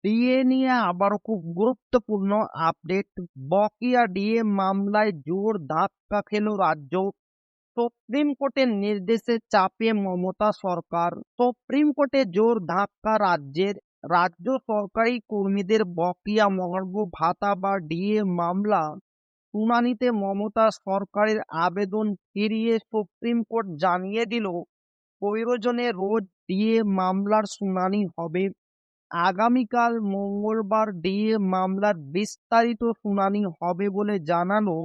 DA নিয়ে আবারও খুব গুরুত্বপূর্ণ আপডেট। বকেয়া ডিএ মামলায় জোর ধাক্কা খেল রাজ্য। সুপ্রিম কোর্টের নির্দেশে চাপে মমতা সরকার। সুপ্রিম কোর্টে জোর ধাক্কা রাজ্যের। রাজ্য সরকারি কর্মীদের বকেয়া মহার্ঘ ভাতা বা ডিএ মামলা শুনানিতে মমতা সরকারের আবেদন ফিরিয়ে সুপ্রিম কোর্ট জানিয়ে দিল, প্রয়োজনে রোজ ডিএ মামলার শুনানি হবে। আগামীকাল মঙ্গলবার ডিএ মামলার বিস্তারিত শুনানি হবে বলে জানালো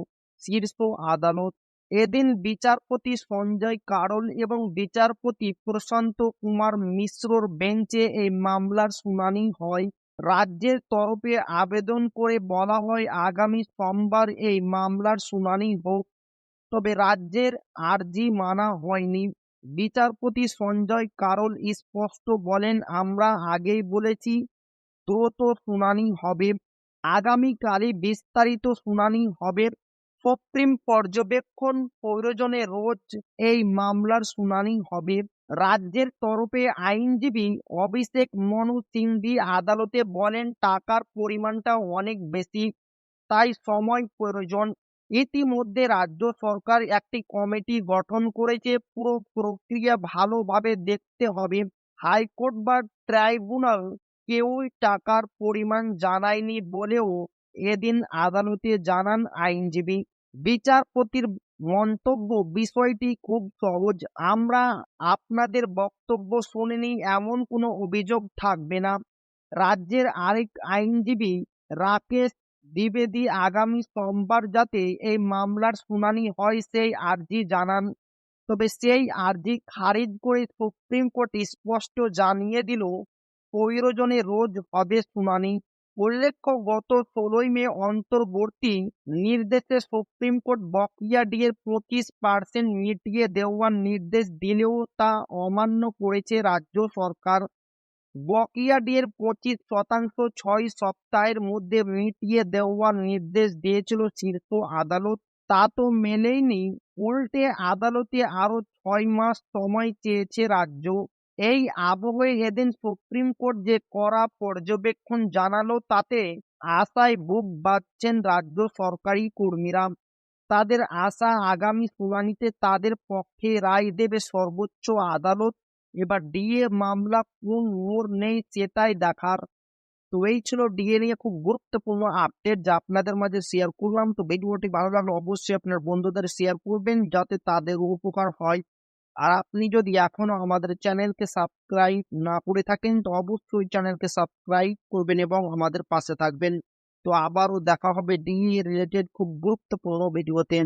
শীর্ষ আদালত। এদিন বিচারপতি সঞ্জয় কারোল এবং বিচারপতি প্রশান্ত কুমার মিশ্রর বেঞ্চে এই মামলার শুনানি হয়। রাজ্যের তরফে আবেদন করে বলা হয় আগামী সোমবার এই মামলার শুনানি হোক, তবে রাজ্যের আর্জি মানা হয়নি। বিচারপতি সঞ্জয় কারোল স্পষ্ট বলেন, আমরা আগেই বলেছি দ্রুত শুনানি হবে। আগামীকালই বিস্তারিত শুনানি হবে। সুপ্রিম পর্যবেক্ষণ, প্রয়োজনে রোজ এই মামলার শুনানি হবে। রাজ্যের তরফে আইনজীবী অভিষেক মনু সিংভি আদালতে বলেন, টাকার পরিমাণটা অনেক বেশি, তাই সময় প্রয়োজন। ইতিমধ্যে রাজ্য সরকার একটি কমিটি গঠন করেছে। পুরো প্রক্রিয়া ভালোভাবে দেখতে হবে। হাইকোর্ট বা ট্রাইব্যুনাল কেউই টাকার পরিমাণ জানায়নি বলেও এদিন আদালতে জানান আইনজীবী। বিচারপতির মন্তব্য, বিষয়টি খুব সহজ, আমরা আপনাদের বক্তব্য শুনিনি এমন কোনো অভিযোগ থাকবে না। রাজ্যের আরেক আইনজীবী রাকেশ দ্বিবেদী আগামী সোমবার যাতে এই মামলার শুনানি হয় সেই আর্জি জানান, তবে সেই আর্জি খারিজ করে সুপ্রিম কোর্ট স্পষ্ট জানিয়ে দিল, প্রয়োজনে রোজ হবে শুনানি। উল্লেখ্য, গত 16ই মে অন্তর্বর্তী নির্দেশে সুপ্রিম কোর্ট বকেয়া ডিএর 25% মিটিয়ে দেওয়ার নির্দেশ দিলেও তা অমান্য করেছে রাজ্য সরকার। বকেয়া ডিএর 25% 6 সপ্তাহের মধ্যে মিটিয়ে দেওয়ার নির্দেশ দিয়েছিল শীর্ষ আদালত। তা তো মেলেনি, উল্টে আদালতে আরো 6 মাস সময় চেয়েছে রাজ্য। এই আবহে এদিন সুপ্রিম কোর্ট যে কড়া পর্যবেক্ষণ জানালো, তাতে আশায় বুক বাঁধছেন রাজ্য সরকারি কর্মীরা। তাদের আশা, আগামী শুনানিতে তাদের পক্ষে রায় দেবে সর্বোচ্চ আদালত। এবার ডিএ মামলা কোন মোড় নেই সেটাই দেখার। তো এই ছিল ডিএ নিয়ে খুব গুরুত্বপূর্ণ আপডেট যা আপনাদের মাঝে শেয়ার করলাম। তো ভিডিওটি ভালো লাগলে অবশ্যই আপনার বন্ধুদের শেয়ার করবেন যাতে তাদের উপকার হয়। আর আপনি যদি এখনো আমাদের চ্যানেলকে সাবস্ক্রাইব না করে থাকেন তো অবশ্যই চ্যানেলকে সাবস্ক্রাইব করবেন এবং আমাদের পাশে থাকবেন। তো আবারও দেখা হবে ডিএ রিলেটেড খুব গুরুত্বপূর্ণ ভিডিওতে।